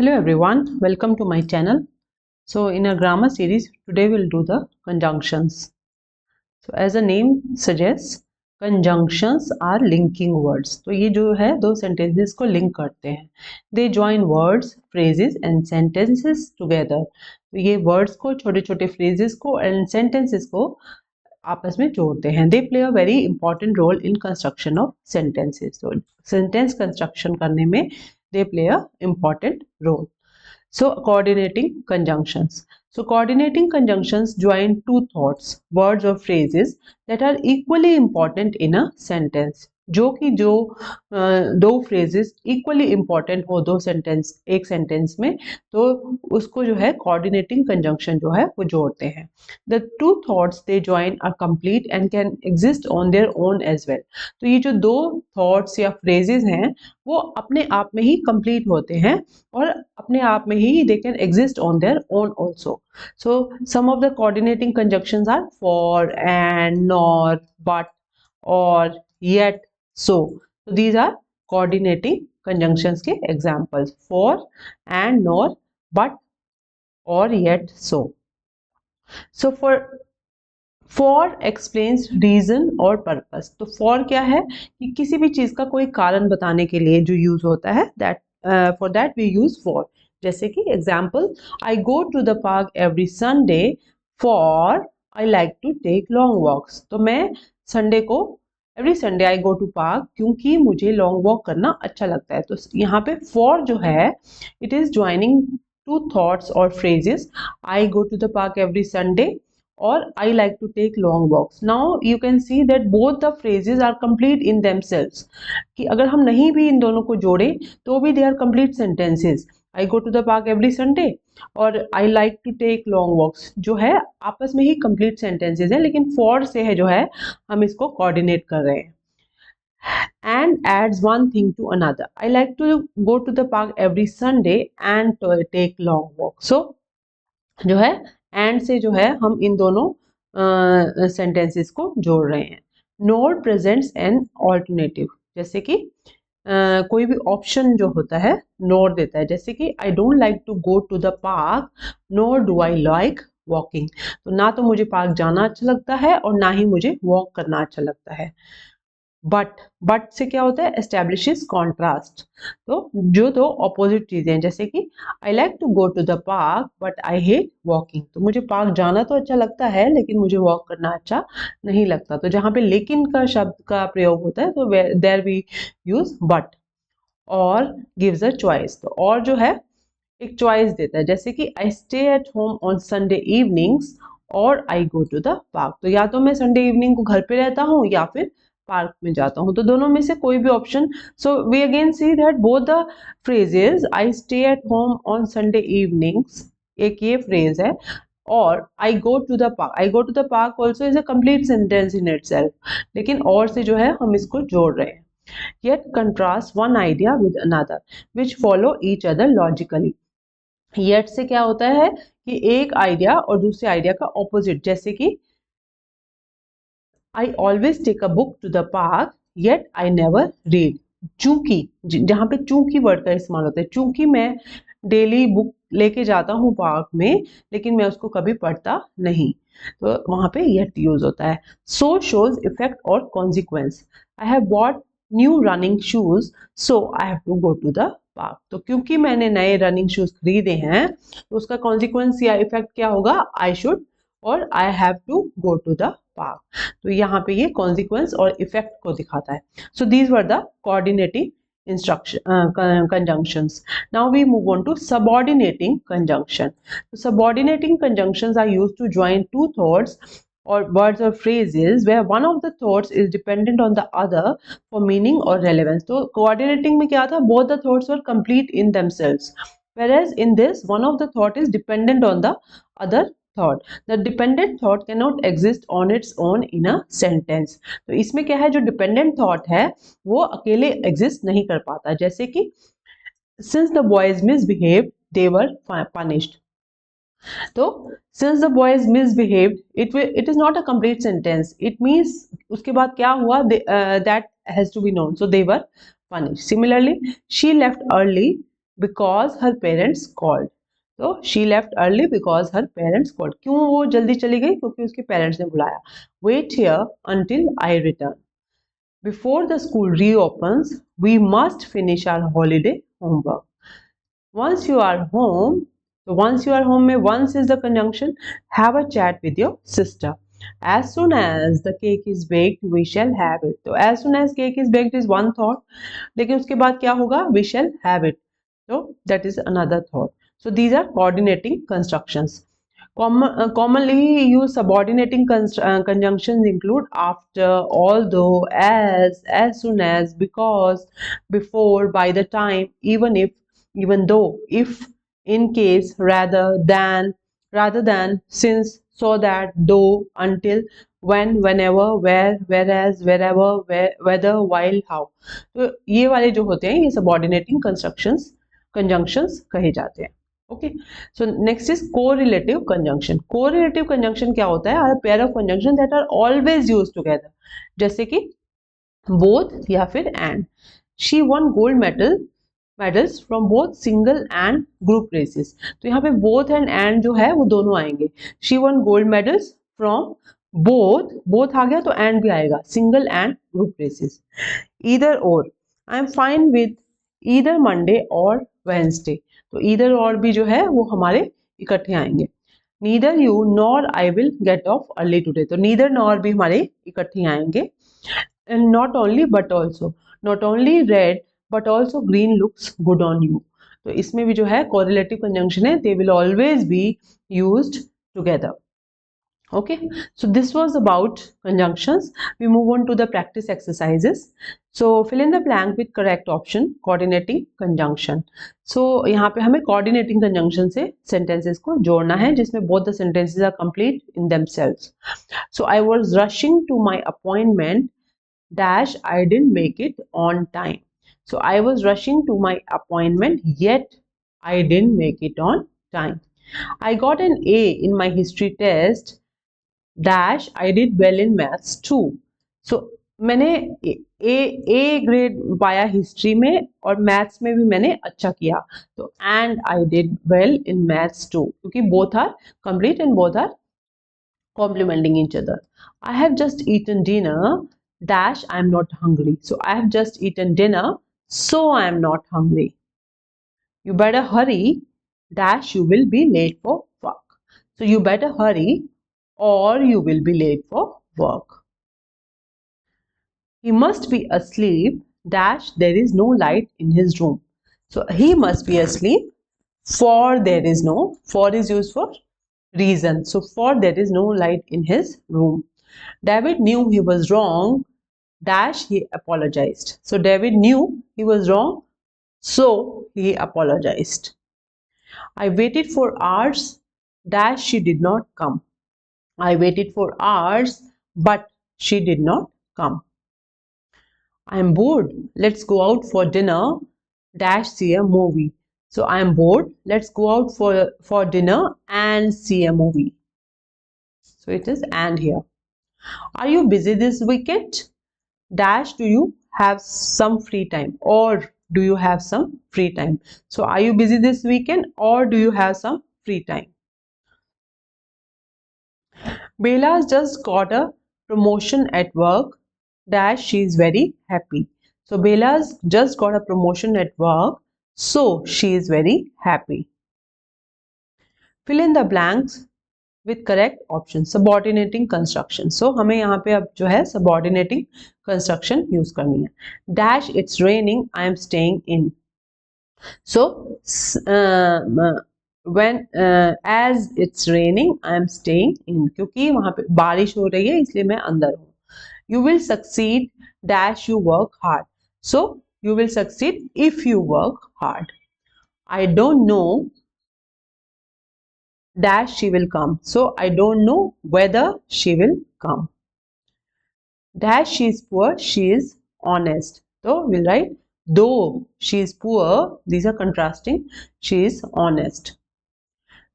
Hello everyone, welcome to my channel. So in our grammar series, today we'll do the conjunctions. So as the name suggests, conjunctions are linking words. तो ये जो है दो sentences को link करते हैं. They join words, phrases and sentences together. तो ये words को छोटे छोटे phrases को and sentences को आपस में जोड़ते हैं. They play a very important role in construction of sentences. So sentence construction करने में they play a important role. So coordinating conjunctions. So coordinating conjunctions join two thoughts, words or phrases that are equally important in a sentence. जो कि दो phrases equally important हो दो sentence एक sentence में, तो उसको जो है coordinating conjunction जो है वो जोड़ते हैं. The two thoughts they join are complete and can exist on their own as well. तो ये जो दो thoughts या phrases हैं वो अपने आप में ही complete होते हैं और अपने आप में ही they can exist on their own also. So some of the coordinating conjunctions are for, and, nor, but, or, yet, so. So these are coordinating conjunctions के examples: for, and, nor, but, or, yet, so. So for explains reason और purpose. तो for क्या है कि किसी भी चीज का कोई कारण बताने के लिए जो यूज होता है, that for that we use for. जैसे कि example, I go to the park every Sunday for I like to take long walks. तो मैं संडे को every Sunday I go to park क्योंकि मुझे लॉन्ग वॉक करना अच्छा लगता है. तो यहाँ पे for जो है it is joining two thoughts or phrases. I go to the park every Sunday or I like to take long walks. Now you can see that both the phrases are complete in themselves. कि अगर हम नहीं भी इन दोनों को जोड़ें तो भी they are complete sentences. I go to the park every Sunday और I like to take long walks जो है आपस में ही complete sentences है, लेकिन for से है जो है हम इसको coordinate कर रहे हैं. And adds one thing to another. I like to go to the park every Sunday and to take long walk. So जो है and से जो है हम इन दोनों sentences को जोड़ रहे हैं. Nor presents an alternative. जैसे कि कोई भी ऑप्शन जो होता है नोर देता है, जैसे कि I don't like to go to the park nor do I like walking. तो ना तो मुझे पार्क जाना अच्छा लगता है और ना ही मुझे वॉक करना अच्छा लगता है. बट से क्या होता है, एस्टेब्लिशेस कॉन्ट्रास्ट. तो जो दो ऑपोजिट चीजें हैं, जैसे कि I like to go to the park but I hate walking. तो मुझे पार्क जाना तो अच्छा लगता है लेकिन मुझे वॉक करना अच्छा नहीं लगता. तो जहाँ पे लेकिन का शब्द का प्रयोग होता है तो देयर वी यूज बट. और गिव्स अ चॉइस. तो और जो है एक चॉइस देता है, जैसे कि आई stay at home on Sunday evenings और I go to the park. तो या तो मैं संडे इवनिंग को घर पे रहता हूँ या फिर पार्क में जाता हूँ, तो दोनों में से कोई भी option. So we again see that both the phrases I stay at home on Sunday evenings, एक ये फ्रेज है, और I go to the park. I go to the park also is a complete sentence in itself, लेकिन और से जो है हम इसको जोड़ रहे हैं. Yet contrast one idea with another which follow each other logically. Yet से क्या होता है कि एक आइडिया और दूसरे आइडिया का ऑपोजिट, जैसे कि I always take a book to the park yet I never read. चूंकि, जहाँ पे चूंकि वर्ड का इस्तेमाल होता है, चूंकि मैं डेली बुक लेके जाता हूँ पार्क में लेकिन मैं उसको कभी पढ़ता नहीं, तो वहां पे yet यूज होता है. So shows effect और consequence. I have bought new running shoes so I have to go to the park. तो क्योंकि मैंने नए रनिंग शूज खरीदे हैं तो उसका कॉन्सिक्वेंस या इफेक्ट क्या होगा, I should और I have to go to the park. तो यहाँ पे ये कॉन्सिक्वेंस और इफेक्ट को दिखाता है. So these were the coordinating conjunctions. Now we move on to subordinating conjunction. So subordinating conjunctions are used to join two thoughts or words or phrases where one of the thoughts is dependent on the other for meaning or relevance. तो coordinating में क्या था, both the thoughts were complete in themselves, whereas in this one of the thought is dependent on the other thought. The dependent thought cannot exist on its own in a sentence. तो इसमें क्या है, जो dependent thought है वो अकेले exist नहीं कर पाता. जैसे कि since the boys misbehaved they were punished. तो since the boys misbehaved it is not a complete sentence. It means उसके बाद क्या हुआ, that has to be known. So they were punished. Similarly, she left early because her parents called. तो she left early because her parents called. क्यों वो जल्दी चली गई? क्योंकि उसके पेरेंट्स ने बुलाया. Wait here until I return. Before the school reopens, we must finish our holiday homework. Once you are home, so once you are home में once is the conjunction. Have a chat with your sister. As soon as the cake is baked, we shall have it. तो as soon as cake is baked is one thought. लेकिन उसके बाद क्या होगा? We shall have it. So that is another thought. So these are coordinating constructions. Commonly used subordinating conjunctions include after, although, as soon as, because, before, by the time, even if, even though, if, in case, rather than, since, so that, though, until, when, whenever, where, whereas, wherever, whether, while, how. तो ये वाले जो होते हैं ये subordinating conjunctions कहे जाते हैं. Okay, so next is correlative conjunction. Correlative conjunction क्या होता है? Are pair of conjunction that are always used together, जैसे कि बोथ या फिर and. She won gold medals from both single and group races. तो यहाँ पे बोथ एंड जो है वो दोनों आएंगे. She won gold medals from both आ गया तो एंड भी आएगा, single and group races. Either or, I am fine with either Monday or Wednesday. तो ईदर और भी जो है वो हमारे इकट्ठे आएंगे. Neither you nor I will get off early today. तो नीदर नॉर भी हमारे इकट्ठे आएंगे. And not only but also, not only red but also green looks good on you. तो इसमें भी जो है कोरिलेटिव कंजंक्शन है, they will always be used together. Okay, so this was about conjunctions. We move on to the practice exercises. So fill in the blank with correct option, coordinating conjunction. So यहाँ पे हमें coordinating conjunction से sentences को जोड़ना है जिसमें both the sentences are complete in themselves. So I was rushing to my appointment dash I didn't make it on time. So I was rushing to my appointment yet I didn't make it on time. I got an A in my history test dash I did well in maths too. So मैंने A grade पाया history में और maths में भी मैंने अच्छा किया. तो and I did well in maths too, क्योंकि both are complete and both are complementing each other. I have just eaten dinner dash I am not hungry. So I have just eaten dinner so I am not hungry. You better hurry dash you will be late for work. So you better hurry or you will be late for work. He must be asleep dash there is no light in his room. So he must be asleep for there is no, for is used for reason. So for there is no light in his room. David knew he was wrong dash he apologized. So David knew he was wrong so he apologized. I waited for hours dash she did not come. I waited for hours, but she did not come. I am bored. Let's go out for dinner dash see a movie. So I am bored. Let's go out for dinner and see a movie. So it is and here. Are you busy this weekend? Dash do you have some free time or do you have some free time? So are you busy this weekend or do you have some free time? Bela's just got a promotion at work dash she is very happy. So Bela's just got a promotion at work so she is very happy. Fill in the blanks with correct option. Subordinating construction. So हमें यहाँ पे अब जो है subordinating construction use करनी है. Dash it's raining I am staying in. So when as it's raining I am staying in, क्योंकि वहाँ पे बारिश हो रही है इसलिए मैं अंदर हूँ. You will succeed dash you work hard. So you will succeed if you work hard. I don't know dash she will come. So I don't know whether she will come. Dash she is poor she is honest. So we'll write though she is poor, these are contrasting, she is honest.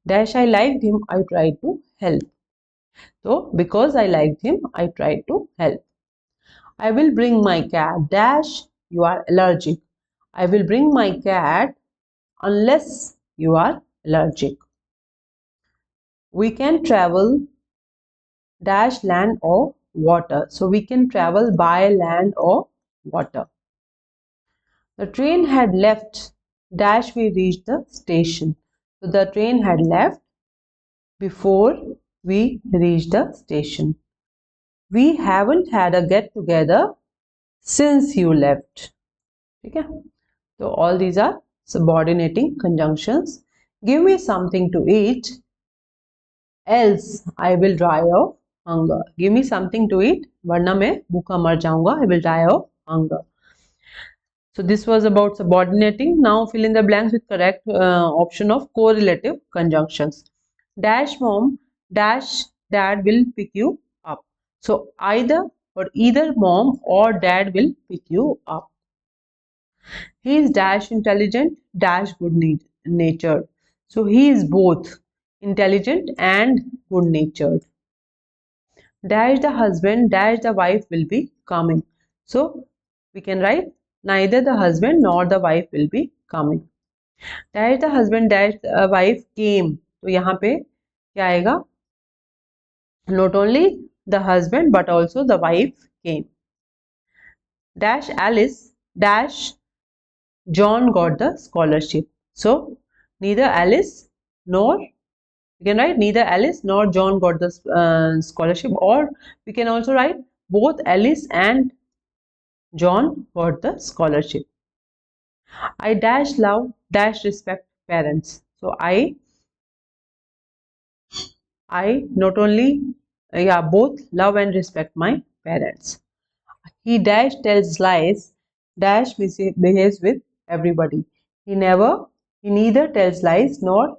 Dash I liked him I tried to help. So because I liked him I tried to help. I will bring my cat dash you are allergic. I will bring my cat unless you are allergic. We can travel dash land or water. So we can travel by land or water. The train had left dash we reached the station. So the train had left before we reached the station. We haven't had a get together since you left. Okay? So all these are subordinating conjunctions. Give me something to eat, else I will die of hunger. Give me something to eat, वरना मैं भूखा मर जाऊंगा. I will die of hunger. So this was about subordinating. Now fill in the blanks with correct option of correlative conjunctions. Dash mom, dash dad will pick you up. So either mom or dad will pick you up. He is dash intelligent, dash good natured. So he is both intelligent and good natured. Dash the husband, dash the wife will be coming. So we can write neither the husband nor the wife will be coming. Dash the husband, dash the wife came. तो यहाँ पे क्या आएगा? Not only the husband but also the wife came. Dash Alice, dash John got the scholarship. So neither Alice nor, we can write neither Alice nor John got the scholarship, or we can also write both Alice and John got the scholarship. I dash love dash respect parents. So I not only both love and respect my parents. He dash tells lies dash behaves with everybody. He neither tells lies nor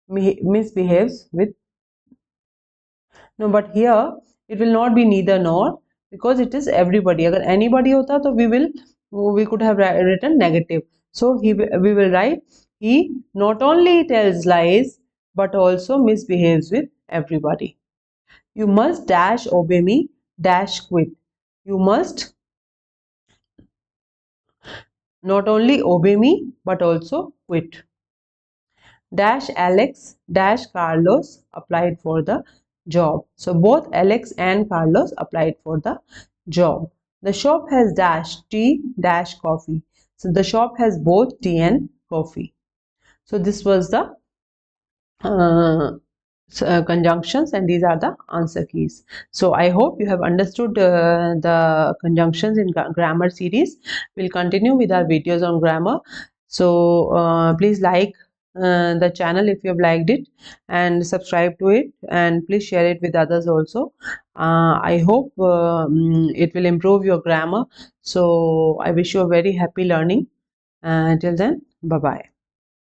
misbehaves with. No, but here it will not be neither nor, because it is everybody. अगर anybody होता तो we could have written negative. So we will write he not only tells lies but also misbehaves with everybody. You must dash obey me dash quit. You must not only obey me but also quit. Dash Alex dash Carlos applied for the job. So both Alex and Carlos applied for the job. The shop has dash tea dash coffee. So the shop has both tea and coffee. So this was the conjunctions, and these are the answer keys. So I hope you have understood the conjunctions in grammar series. We'll continue with our videos on grammar. So please like the channel if you have liked it, and subscribe to it, and please share it with others also. I hope it will improve your grammar. So I wish you a very happy learning. Till then, bye bye.